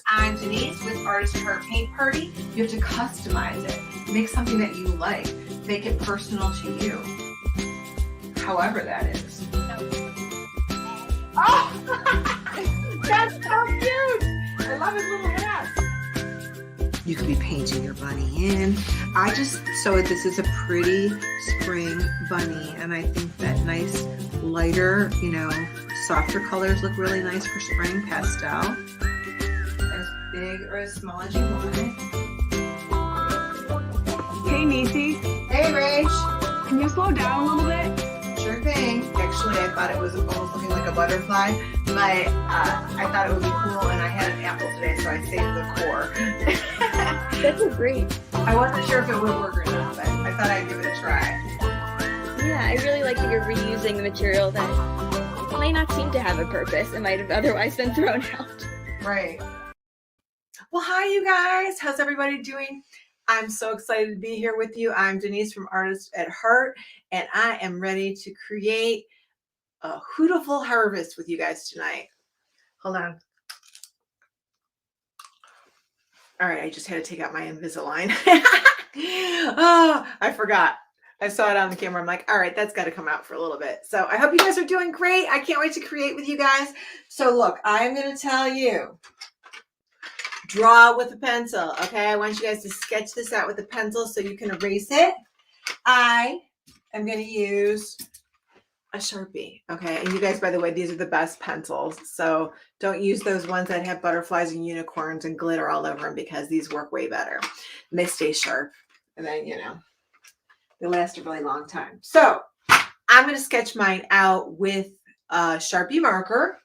I'm Denise with Artist at Heart Paint Party. You have to customize it. Make something that you like. Make it personal to you. However that is. Oh! That's so cute! I love his little hat. You could be painting your bunny in. So this is a pretty spring bunny, and I think that nice, lighter, softer colors look really nice for spring pastel. As big or as small as you want it. Hey, Niecy. Hey, Rach. Can you slow down a little bit? Sure thing. Actually, I thought it was almost looking like a butterfly, but I thought it would be cool, and I had an apple today, so I saved the core. That's great. I wasn't sure if it would work or not, but I thought I'd give it a try. Yeah, I really like that you're reusing the material that might not seem to have a purpose. It might have otherwise been thrown out. Right. Well, hi, you guys. How's everybody doing? I'm so excited to be here with you. I'm Denise from Artist at Heart, and I am ready to create a Hootiful harvest with you guys tonight. Hold on. All right, I just had to take out my Invisalign. Oh, I forgot. I saw it on the camera. I'm like, all right, that's got to come out for a little bit. So I hope you guys are doing great. I can't wait to create with you guys. So look, I'm going to tell you, draw with a pencil. Okay, I want you guys to sketch this out with a pencil so you can erase it. I am going to use a Sharpie. Okay, and you guys, by the way, these are the best pencils. So don't use those ones that have butterflies and unicorns and glitter all over them, because these work way better. And they stay sharp. And then, they last a really long time. So I'm going to sketch mine out with a Sharpie marker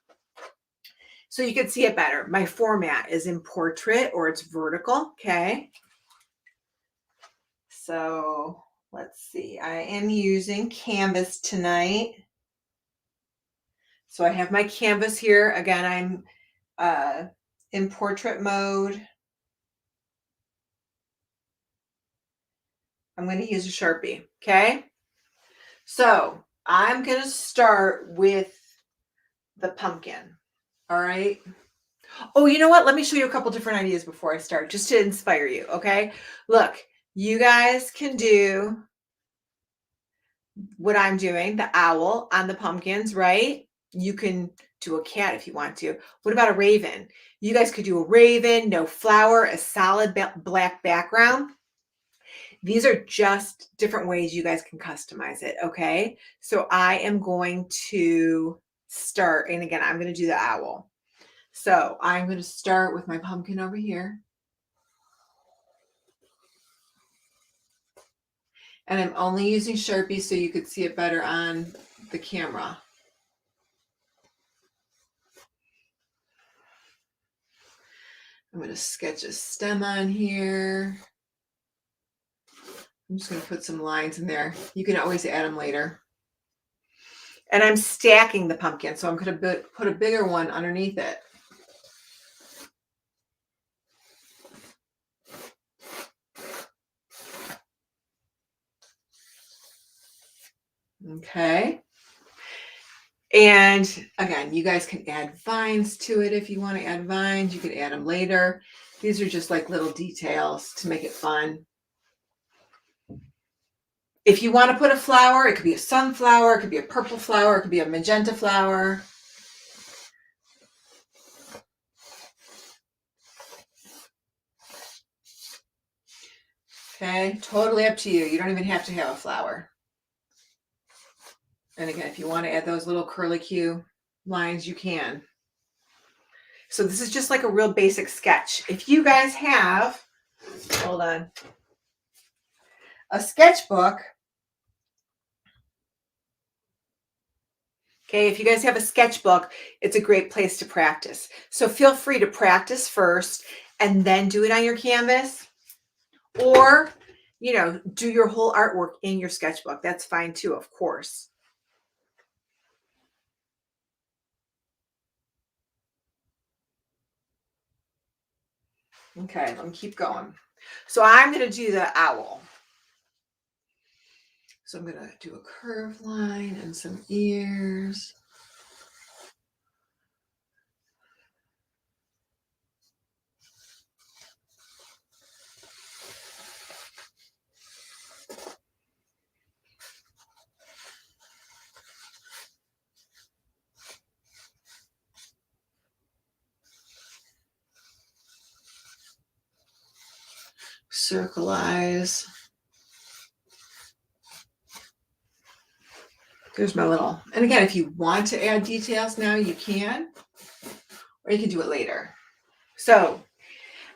so you can see it better. My format is in portrait, or it's vertical. Okay. So let's see. I am using canvas tonight. So I have my canvas here. Again, I'm in portrait mode. I'm going to use a Sharpie. Okay. So I'm going to start with the pumpkin. All right. Oh, you know what? Let me show you a couple different ideas before I start, just to inspire you. Okay. Look, you guys can do what I'm doing, the owl on the pumpkins, right? You can do a cat if you want to. What about a raven? You guys could do a raven, no flower, a solid black background. These are just different ways you guys can customize it, okay? So I am going to start, and again, I'm going to do the owl. So I'm going to start with my pumpkin over here. And I'm only using Sharpie so you could see it better on the camera. I'm going to sketch a stem on here. I'm just going to put some lines in there. You can always add them later. And I'm stacking the pumpkin, so I'm going to put a bigger one underneath it. Okay. And again, you guys can add vines to it if you want to add vines. You can add them later. These are just like little details to make it fun. If you want to put a flower, it could be a sunflower, it could be a purple flower, it could be a magenta flower. Okay, totally up to you. You don't even have to have a flower. And again, if you want to add those little curlicue lines, you can. So this is just like a real basic sketch. If you guys have, hold on, a sketchbook. Okay, if you guys have a sketchbook, it's a great place to practice. So feel free to practice first and then do it on your canvas. Or, do your whole artwork in your sketchbook. That's fine too, of course. Okay, let me keep going. So I'm going to do the owl. So I'm going to do a curved line and some ears. circle eyes. There's my little, and again, if you want to add details now, you can, or you can do it later. So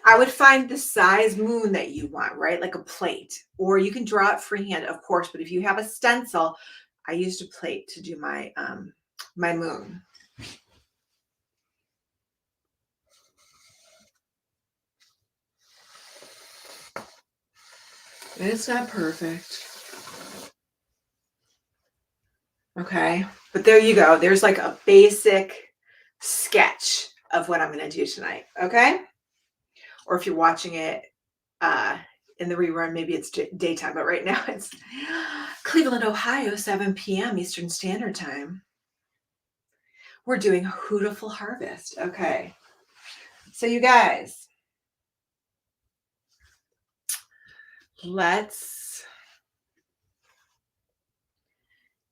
I would find the size moon that you want, right? Like a plate, or you can draw it freehand, of course, but if you have a stencil, I used a plate to do my, my moon. It's not perfect. Okay, but there you go. There's like a basic sketch of what I'm going to do tonight. Okay, or if you're watching it in the rerun, maybe it's daytime, but right now it's Cleveland, Ohio, 7 p.m. Eastern Standard Time. We're doing Hootiful Harvest. Okay, so you guys, let's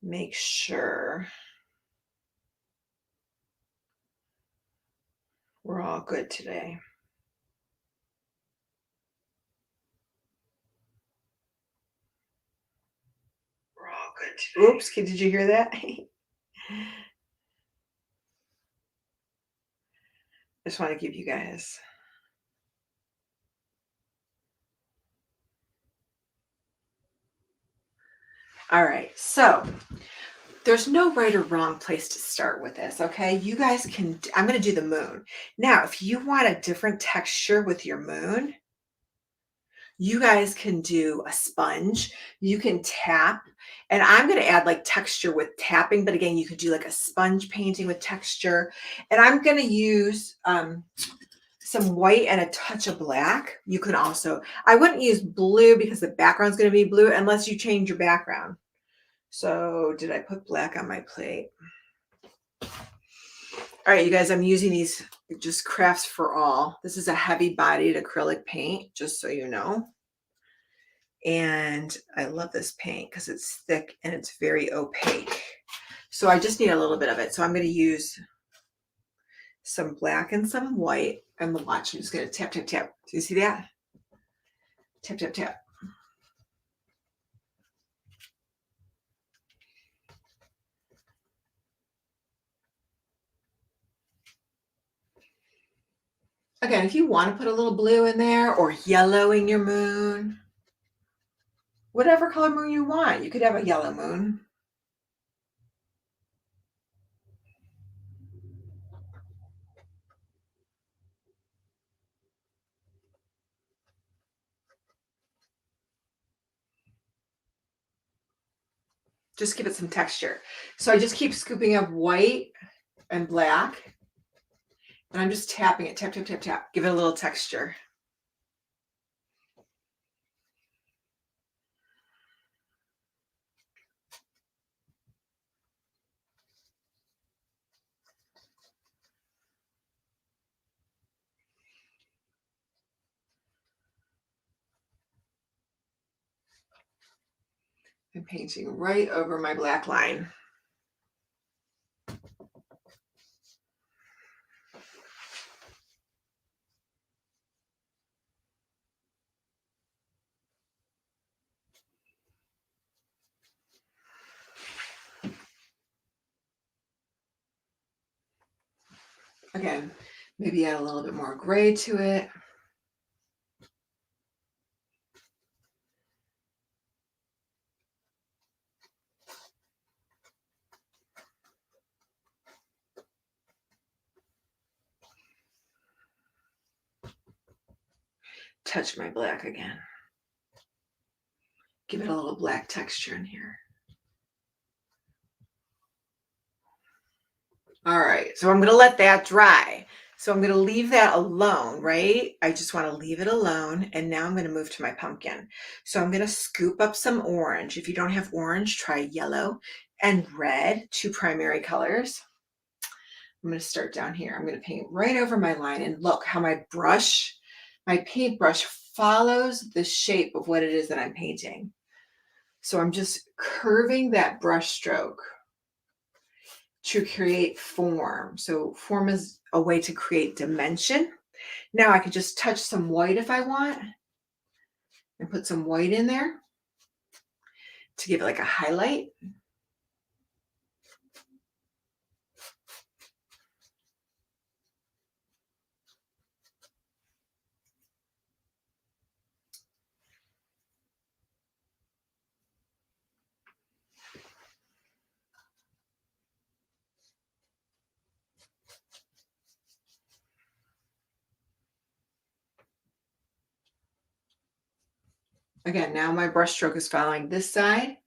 make sure we're all good today. We're all good today. Oops, kid, did you hear that? I just want to give you guys. All right, so there's no right or wrong place to start with this, okay? You guys can, I'm going to do the moon. Now, if you want a different texture with your moon, you guys can do a sponge. You can tap, and I'm going to add like texture with tapping, but again, you could do like a sponge painting with texture. And I'm going to use some white and a touch of black. You could also, I wouldn't use blue because the background's going to be blue unless you change your background. So did I put black on my plate? All right, you guys, I'm using these just Crafts for All. This is a heavy bodied acrylic paint, just so you know. And I love this paint because it's thick and it's very opaque. So I just need a little bit of it. So I'm going to use some black and some white. And watch, I'm just going to tap, tap, tap. Do you see that? Tap, tap, tap. Again, if you want to put a little blue in there or yellow in your moon, whatever color moon you want, you could have a yellow moon. Just give it some texture. So I just keep scooping up white and black, and I'm just tapping it, tap, tap, tap, tap. Give it a little texture. I'm painting right over my black line. Again, maybe add a little bit more gray to it. Touch my black again. Give it a little black texture in here. All right, so I'm going to let that dry. So I'm going to leave that alone, right? I just want to leave it alone. And now I'm going to move to my pumpkin. So I'm going to scoop up some orange. If you don't have orange, try yellow and red, two primary colors. I'm going to start down here. I'm going to paint right over my line, and look how my brush, my paintbrush follows the shape of what it is that I'm painting. So I'm just curving that brush stroke to create form. So form is a way to create dimension. Now I could just touch some white if I want. and put some white in there to give it like a highlight. Again, now my brush stroke is following this side.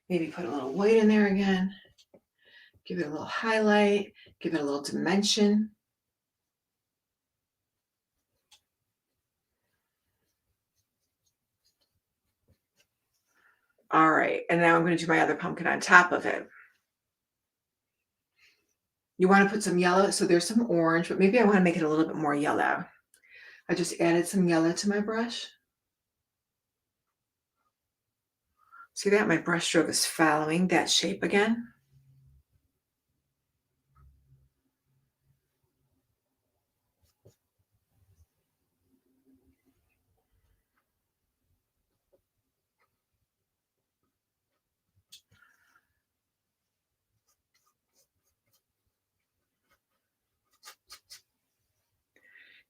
Maybe put a little white in there again. Give it a little highlight, give it a little dimension. All right, and now I'm going to do my other pumpkin on top of it. You want to put some yellow, so there's some orange, but maybe I want to make it a little bit more yellow. I just added some yellow to my brush. See that? My brush stroke is following that shape again.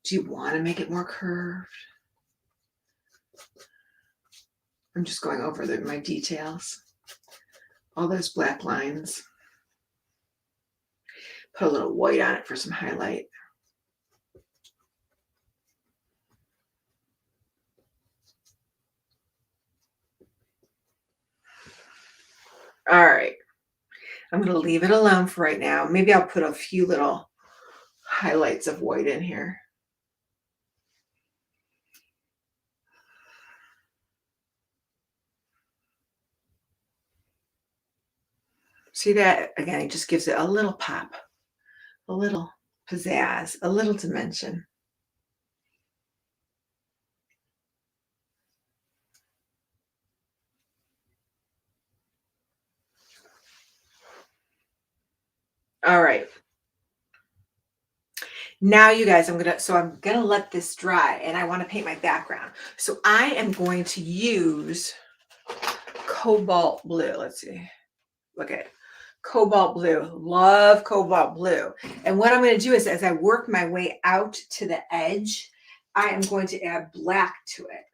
Do you want to make it more curved? I'm just going over my details. All those black lines. Put a little white on it for some highlight. All right. I'm going to leave it alone for right now. Maybe I'll put a few little highlights of white in here. See that? Again, it just gives it a little pop, a little pizzazz, a little dimension. All right. Now you guys, I'm gonna let this dry and I want to paint my background. So I am going to use cobalt blue. Let's see. Look at it. Cobalt blue. Love cobalt blue. And what I'm going to do is as I work my way out to the edge, I am going to add black to it.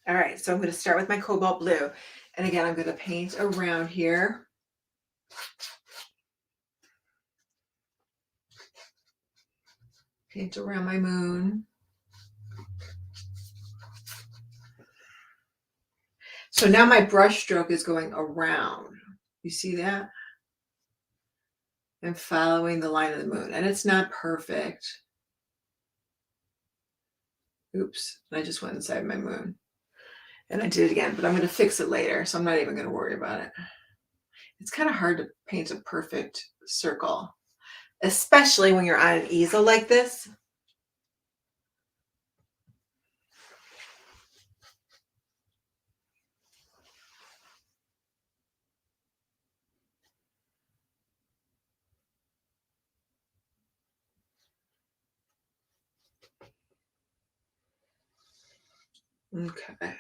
All right, so I'm going to start with my cobalt blue. And again, I'm going to paint around here. Paint around my moon. So now my brush stroke is going around. You see that? And following the line of the moon. And it's not perfect. Oops, I just went inside my moon. And I did it again, but I'm going to fix it later, so I'm not even going to worry about it. It's kind of hard to paint a perfect circle, especially when you're on an easel like this. Okay.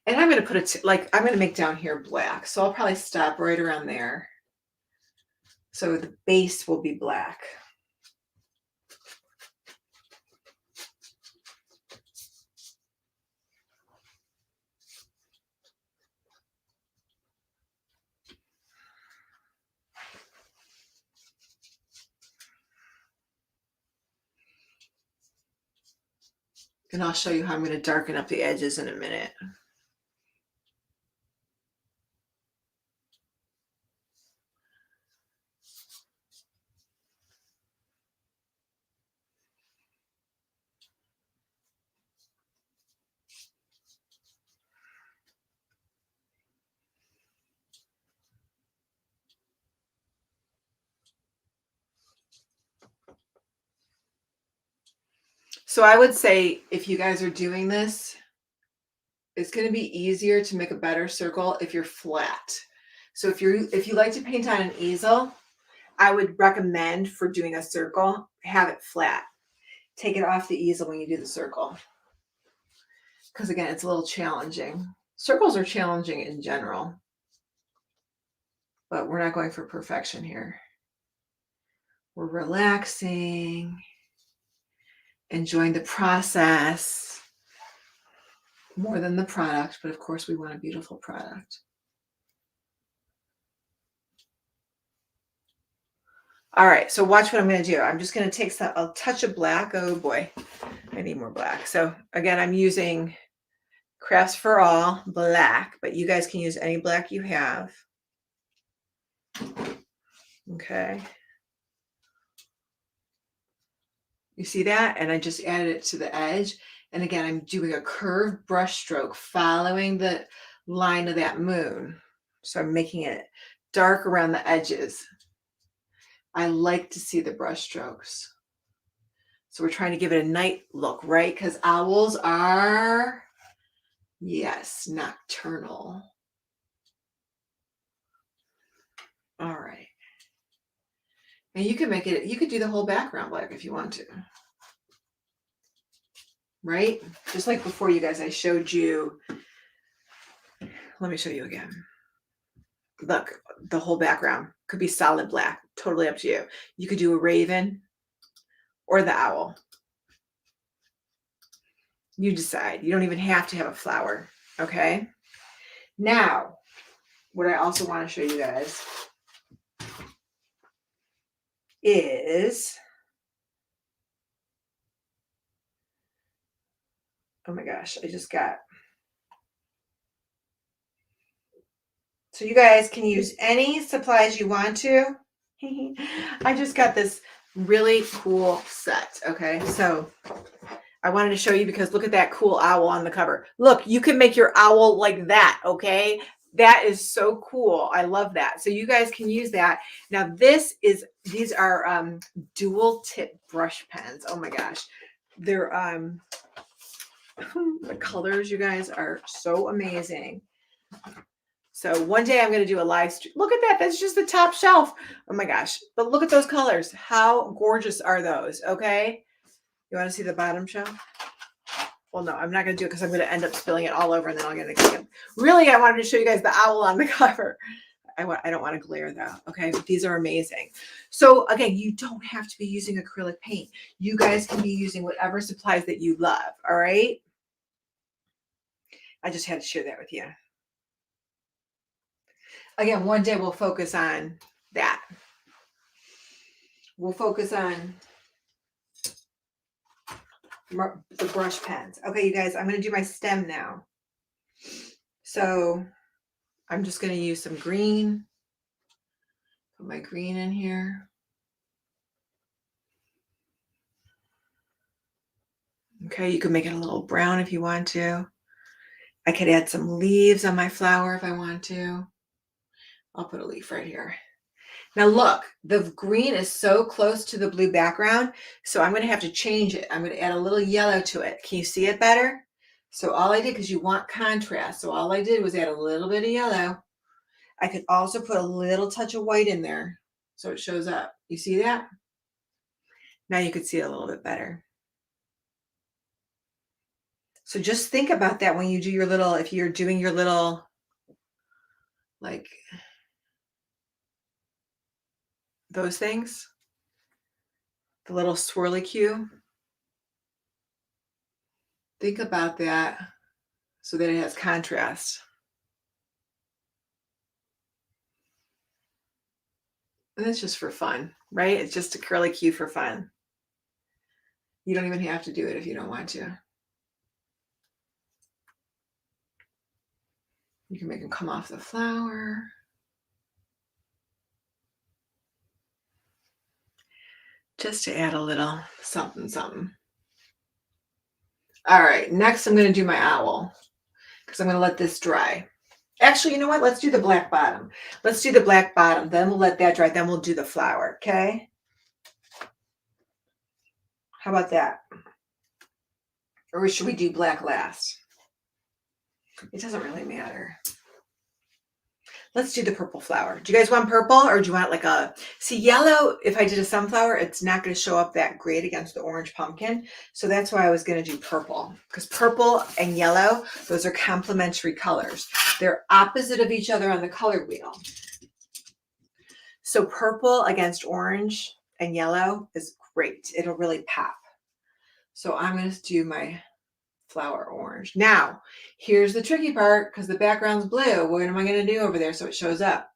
And I'm going to put it I'm going to make down here black. So I'll probably stop right around there. So the base will be black. And I'll show you how I'm going to darken up the edges in a minute. So I would say if you guys are doing this, it's going to be easier to make a better circle if you're flat. So if you like to paint on an easel, I would recommend for doing a circle, have it flat. Take it off the easel when you do the circle. Because again, it's a little challenging. Circles are challenging in general, but we're not going for perfection here. We're relaxing, enjoying the process more than the product, but of course we want a beautiful product. All right, so watch what I'm going to do. I'm just going to take a touch of black. Oh boy, I need more black. So again, I'm using Crafts for All black, but you guys can use any black you have. Okay. You see that? And I just added it to the edge. And again, I'm doing a curved brush stroke following the line of that moon. So I'm making it dark around the edges. I like to see the brush strokes. So we're trying to give it a night look, right? Because owls are, yes, nocturnal. All right. And you can make it, you could do the whole background black if you want to. Right? Just like before, you guys, I showed you. Let me show you again. Look, the whole background could be solid black. Totally up to you. You could do a raven or the owl. You decide. You don't even have to have a flower. Okay? Now, what I also want to show you guys is, oh my gosh, I just got. So you guys can use any supplies you want to. I just got this really cool set. Okay, so I wanted to show you because look at that cool owl on the cover. Look, you can make your owl like that. Okay, that is so cool. I love that. So you guys can use that. Now these are dual tip brush pens. Oh my gosh, they're the colors, you guys, are so amazing. So one day I'm going to do a live stream. Look at that. That's just the top shelf. Oh my gosh. But look at those colors. How gorgeous are those? Okay. You want to see the bottom shelf? Well, no, I'm not going to do it because I'm going to end up spilling it all over and then I'm going to get it. Really, I wanted to show you guys the owl on the cover. I don't want to glare though. Okay. But these are amazing. So again, you don't have to be using acrylic paint. You guys can be using whatever supplies that you love. All right. I just had to share that with you. Again, one day we'll focus on that. We'll focus on the brush pens. Okay, you guys, I'm going to do my stem now. So I'm just going to use some green. Put my green in here. Okay, you can make it a little brown if you want to. I could add some leaves on my flower if I want to. I'll put a leaf right here. Now look, the green is so close to the blue background, so I'm going to have to change it. I'm going to add a little yellow to it. Can you see it better? So all I did, because you want contrast, so all I did was add a little bit of yellow. I could also put a little touch of white in there so it shows up. You see that? Now you could see it a little bit better. So just think about that when you do your little, if you're doing your little, like, those things, the little swirly cue. Think about that so that it has contrast. And it's just for fun, right? It's just a curly cue for fun. You don't even have to do it if you don't want to. You can make them come off the flower. Just to add a little something, something. All right, next I'm going to do my owl because I'm going to let this dry. Actually, you know what? Let's do the black bottom. Let's do the black bottom. Then we'll let that dry. Then we'll do the flower, okay? How about that? Or should we do black last? It doesn't really matter. Let's do the purple flower. Do you guys want purple or do you want like a, see yellow, if I did a sunflower, it's not going to show up that great against the orange pumpkin. So that's why I was going to do purple, because purple and yellow, those are complementary colors. They're opposite of each other on the color wheel. So purple against orange and yellow is great. It'll really pop. So I'm going to do my flower orange. Now, here's the tricky part because the background's blue. What am I going to do over there so it shows up?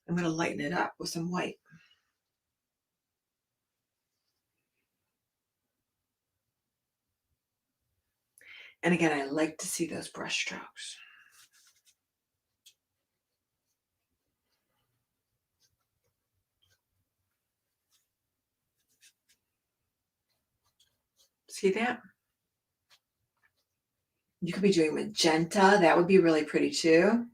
I'm going to lighten it up with some white. And again, I like to see those brush strokes. See that? You could be doing magenta. That would be really pretty too.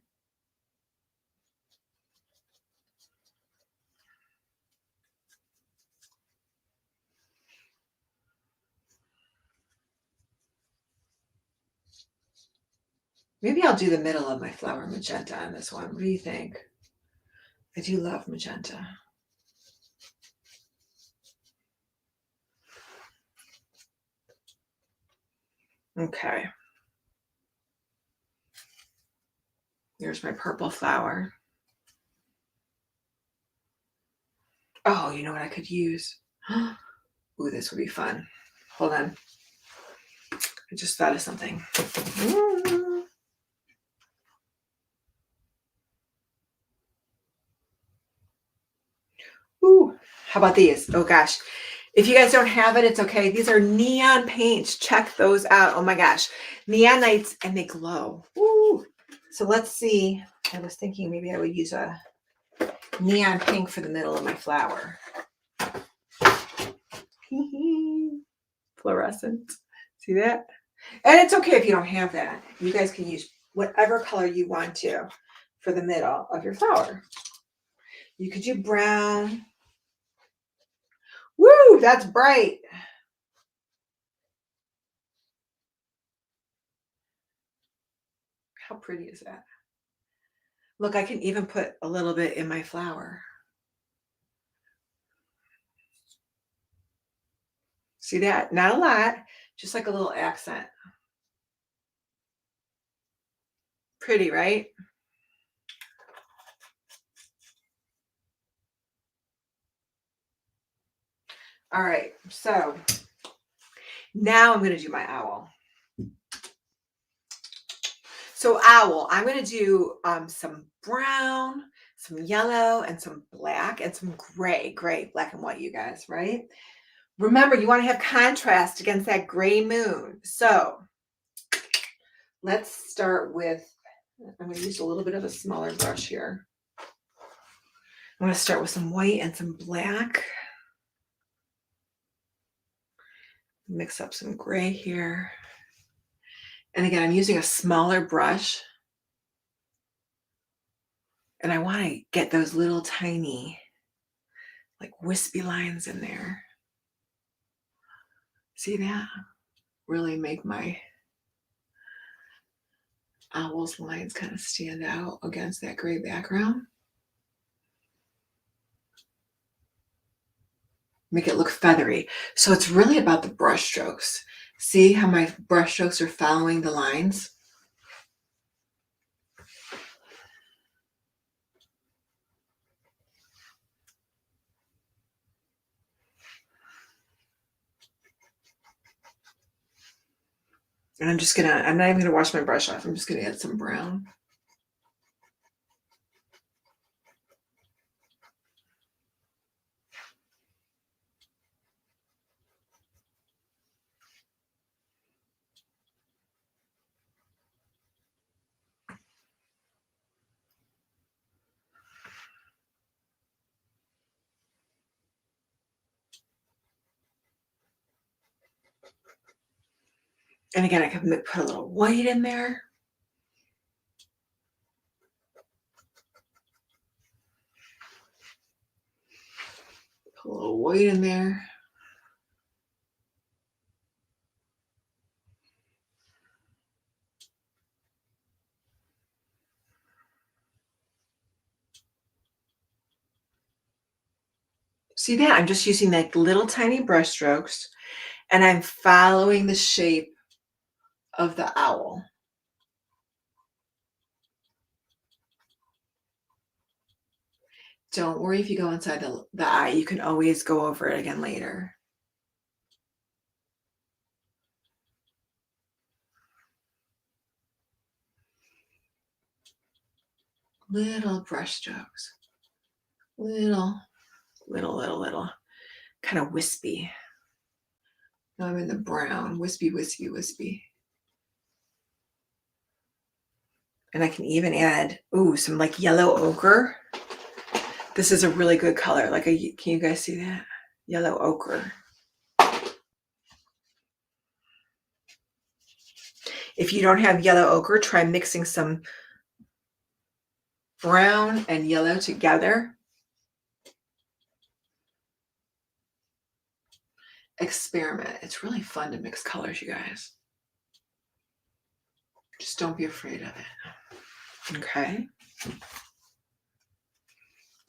Maybe I'll do the middle of my flower magenta on this one. What do you think? I do love magenta. Okay. Here's my purple flower. Oh, you know what I could use? Ooh, this would be fun. Hold on. I just thought of something. Ooh, how about these? Oh gosh. If you guys don't have it, it's okay. These are neon paints. Check those out. Oh my gosh. Neon nights and they glow. Ooh. So let's see. I was thinking maybe I would use a neon pink for the middle of my flower. Fluorescent. See that? And it's okay if you don't have that. You guys can use whatever color you want to for the middle of your flower. You could do brown. Woo, that's bright. How pretty is that? Look, I can even put a little bit in my flower. See that? Not a lot, just like a little accent. Pretty, right? All right, so now I'm going to do my owl. So owl, I'm going to do some brown, some yellow, and some black, and some gray, black and white, you guys, right? Remember, you want to have contrast against that gray moon. So let's start with, I'm going to use a little bit of a smaller brush here. I'm going to start with some white and some black. Mix up some gray here. And again, I'm using a smaller brush. And I want to get those little tiny, like wispy lines in there. See that? Really make my owl's lines kind of stand out against that gray background. Make it look feathery. So it's really about the brush strokes. See how my brush strokes are following the lines? And I'm not even gonna wash my brush off. I'm just gonna add some brown. And again, I can put a little white in there. Put a little white in there. See that? I'm just using like little tiny brush strokes, and I'm following the shape of the owl. Don't worry if you go inside the eye. You can always go over it again later. Little brush strokes. Little. Kind of wispy. Now I'm in the brown. Wispy, wispy, wispy. And I can even add, some like yellow ochre. This is a really good color. Like, can you guys see that? Yellow ochre. If you don't have yellow ochre, try mixing some brown and yellow together. Experiment. It's really fun to mix colors, you guys. Just don't be afraid of it. Okay?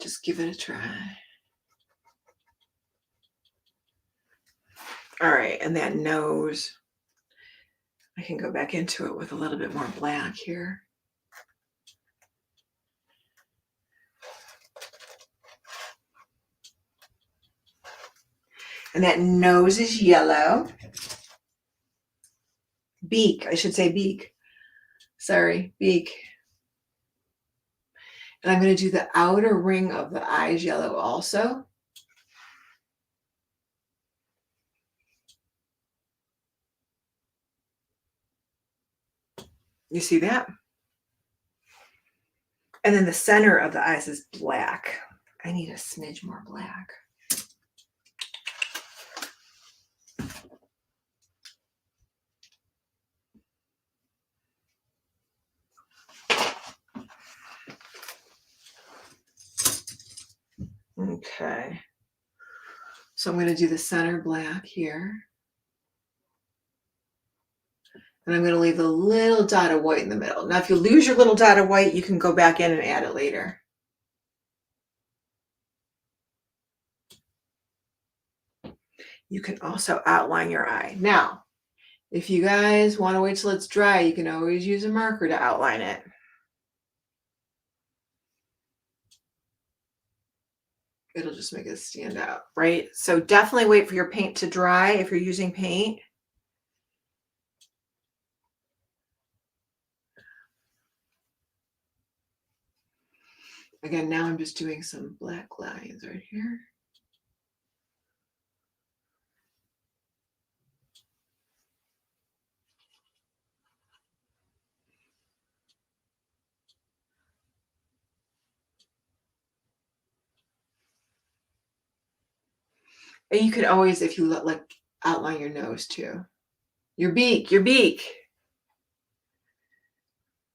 Just give it a try. All right, and that nose, I can go back into it with a little bit more black here. And that nose is yellow. Beak, I should say beak. Sorry, beak. And I'm going to do the outer ring of the eyes yellow also. You see that? And then the center of the eyes is black. I need a smidge more black. Okay. So I'm going to do the center black here. And I'm going to leave a little dot of white in the middle. Now, if you lose your little dot of white, you can go back in and add it later. You can also outline your eye. Now, if you guys want to wait till it's dry, you can always use a marker to outline it. It'll just make it stand out, right? So definitely wait for your paint to dry if you're using paint. Again, now I'm just doing some black lines right here. And you could always, if you look, like, outline your nose too. Your beak.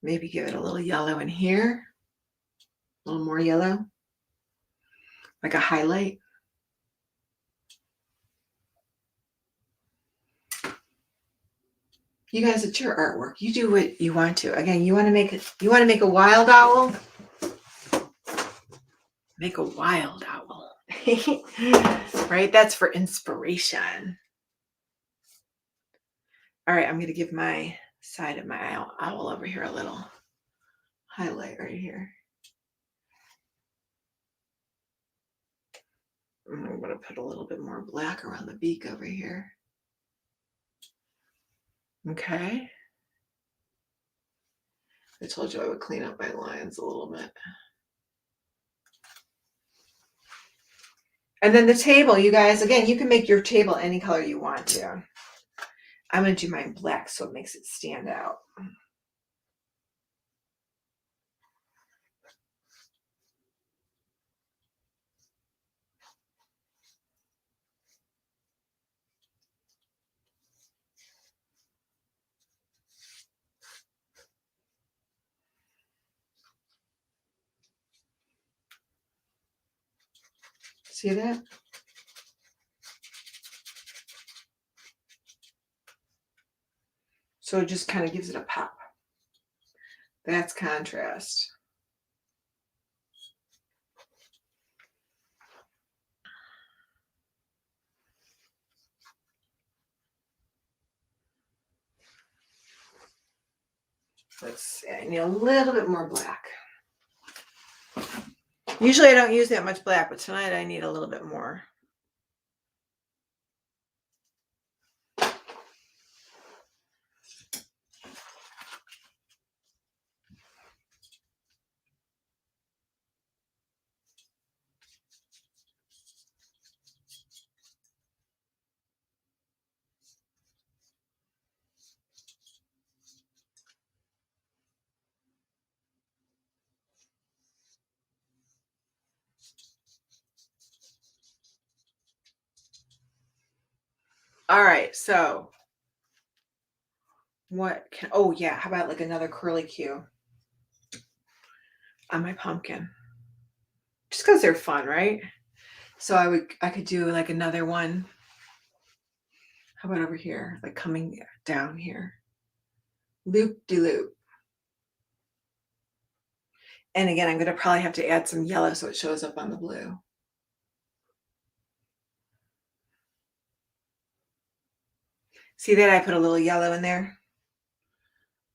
Maybe give it a little yellow in here. A little more yellow. Like a highlight. You guys, it's your artwork. You do what you want to. Again, you want to make a wild owl? Make a wild owl. Right? That's for inspiration. All right, I'm going to give my side of my owl over here a little highlight right here. And I'm going to put a little bit more black around the beak over here. Okay. I told you I would clean up my lines a little bit. And then the table, you guys, again, you can make your table any color you want to. I'm going to do mine black so it makes it stand out. See that? So it just kind of gives it a pop. That's contrast. Let's see, I need a little bit more black. Usually I don't use that much black, but tonight I need a little bit more. All right, so what can, oh yeah, how about like another curly Q on my pumpkin? Just because they're fun, right? So I could do like another one. How about over here, like coming down here? Loop de loop. And again, I'm going to probably have to add some yellow so it shows up on the blue. See that I put a little yellow in there?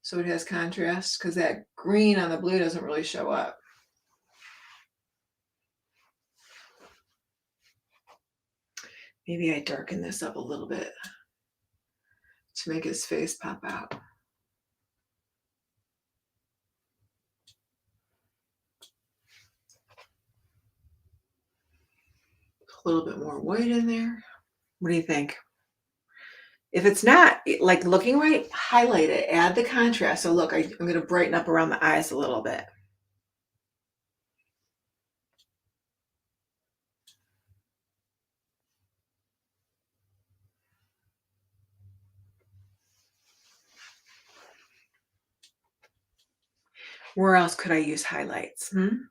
So it has contrast because that green on the blue doesn't really show up. Maybe I darken this up a little bit to make his face pop out. A little bit more white in there. What do you think? If it's not like looking right, highlight it, add the contrast. So look, I'm going to brighten up around the eyes a little bit. Where else could I use highlights? Could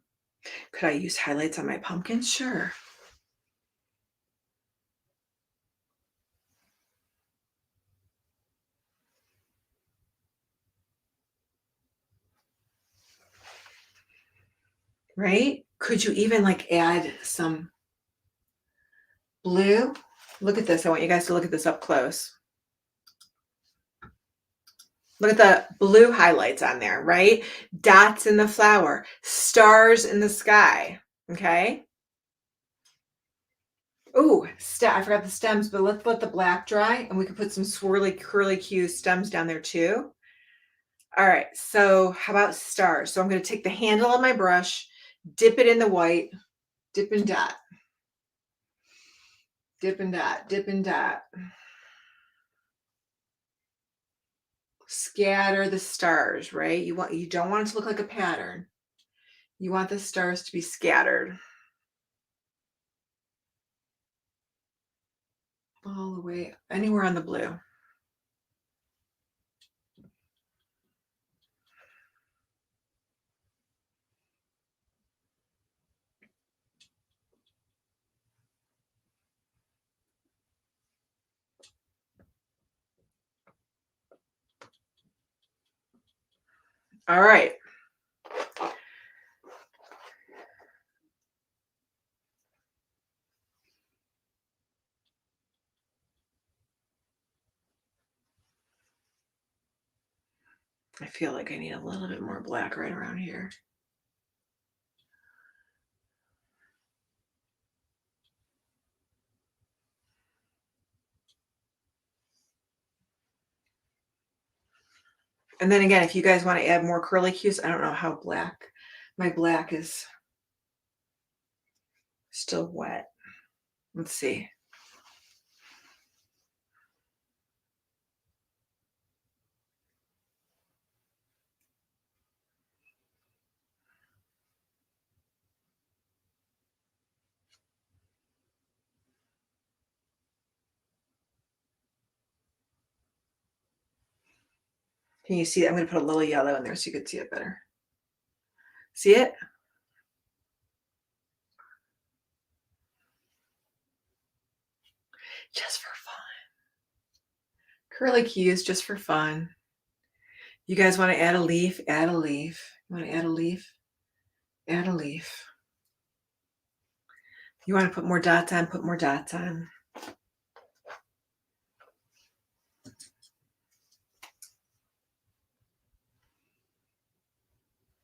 I use highlights on my pumpkin? Sure. Right? Could you even like add some blue? Look at this. I want you guys to look at this up close. Look at the blue highlights on there, right? Dots in the flower, stars in the sky, okay? Oh, I forgot the stems, but let's let the black dry and we can put some swirly, curly Q stems down there too. All right, so how about stars? So I'm going to take the handle of my brush, dip it in the white, dip and dot, dip and dot, dip and dot. Scatter the stars, right? You don't want it to look like a pattern. You want the stars to be scattered. All the way, anywhere on the blue. All right. I feel like I need a little bit more black right around here. And then again, if you guys want to add more curly Qs, I don't know how black, my black is still wet. Let's see. Can you see it? I'm going to put a little yellow in there so you can see it better. See it? Just for fun. Curly cues just for fun. You guys want to add a leaf? Add a leaf. You want to add a leaf? Add a leaf. You want to put more dots on? Put more dots on.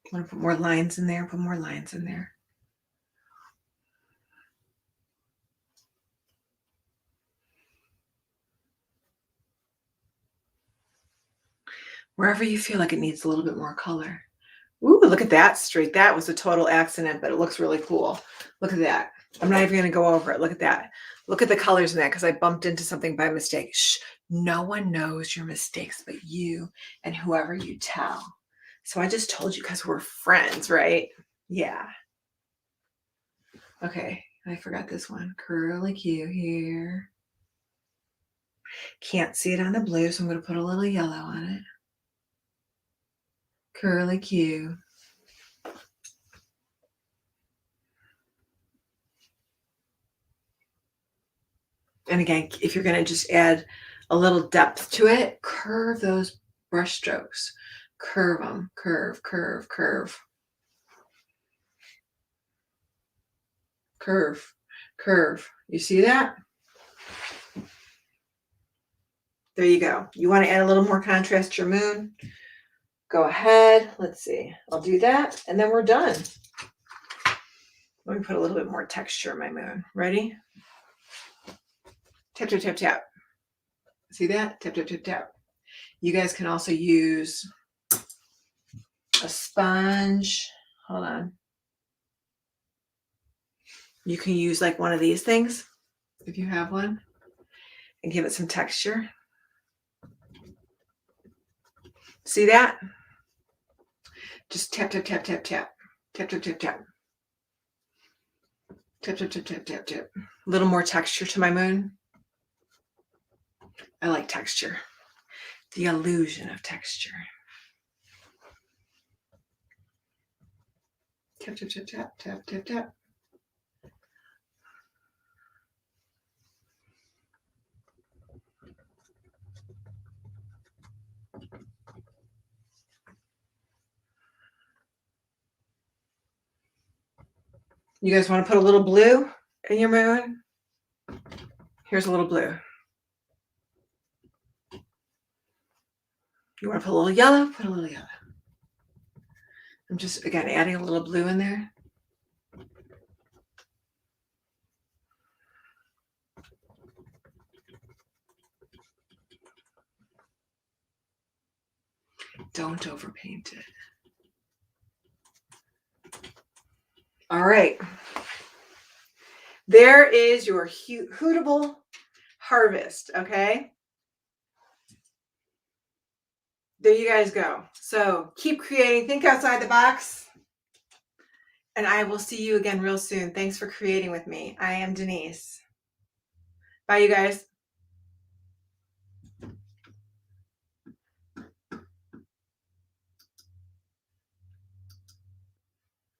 You want to put more lines in there? Put more lines in there. Wherever you feel like it needs a little bit more color. Ooh, look at that streak. That was a total accident, but it looks really cool. Look at that. I'm not even going to go over it. Look at that. Look at the colors in that because I bumped into something by mistake. Shh. No one knows your mistakes but you and whoever you tell. So I just told you because we're friends, right? Yeah. Okay. I forgot this one. Curly Q here. Can't see it on the blue, so I'm going to put a little yellow on it. Curly Q. And again, if you're going to just add a little depth to it, curve those brush strokes. Curve them. Curve, curve, curve. Curve, curve. You see that? There you go. You want to add a little more contrast to your moon? Go ahead. Let's see. I'll do that. And then we're done. Let me put a little bit more texture in my moon. Ready? Tap, tap, tap, tap. See that? Tap, tap, tap, tap. You guys can also use a sponge. Hold on. You can use like one of these things if you have one and give it some texture. See that? Just tap, tap, tap, tap, tap. Tap, tap, tap, tap. Tap, tap, tap, tap, tap, tap. A little more texture to my moon. I like texture. The illusion of texture. Tap, tap, tap, tap, tap, tap, tap. You guys want to put a little blue in your moon? Here's a little blue. You want to put a little yellow? Put a little yellow. I'm just, again, adding a little blue in there. Don't overpaint it. All right. There is your Hootiful harvest, okay? There you guys go. So keep creating. Think outside the box. And I will see you again real soon. Thanks for creating with me. I am Denise. Bye, you guys.